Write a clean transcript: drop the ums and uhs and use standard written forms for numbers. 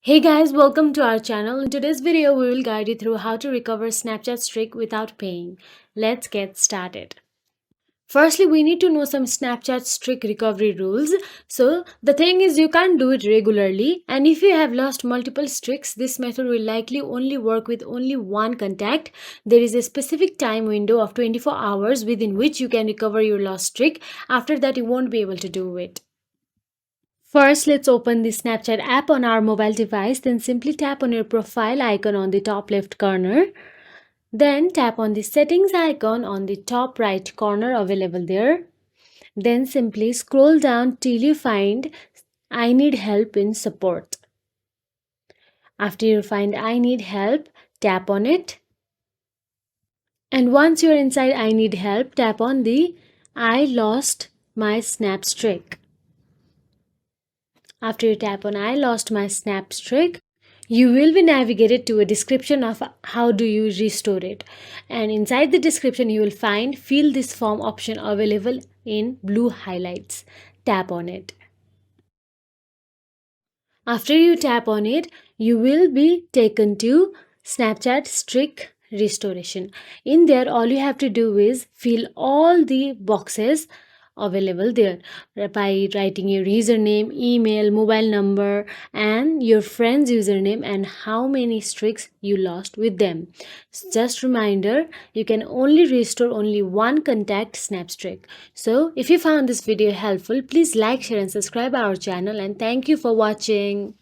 Hey guys, welcome to our channel. In today's video, we will guide you through how to recover Snapchat streak without paying. Let's get started. Firstly, we need to know some Snapchat streak recovery rules. So, the thing is, you can't do it regularly, and if you have lost multiple streaks, this method will likely only work with only one contact. There is a specific time window of 24 hours within which you can recover your lost streak. After that, you won't be able to do it. First, let's open the Snapchat app on our mobile device. Then simply tap on your profile icon on the top left corner. Then tap on the settings icon on the top right corner available there. Then simply scroll down till you find I need help in support. After you find I need help, tap on it. And once you're inside I need help, tap on the I lost my snap streak. After you tap on I lost my snap streak, you will be navigated to a description of how do you restore it. And inside the description you will find fill this form option available in blue highlights. Tap on it. After you tap on it, you will be taken to Snapchat streak restoration. In there, all you have to do is fill all the boxes available there by writing your username, email, mobile number, and your friend's username and how many streaks you lost with them. Just reminder, you can only restore only one contact snap streak. So if you found this video helpful, please like, share and subscribe our channel, and thank you for watching.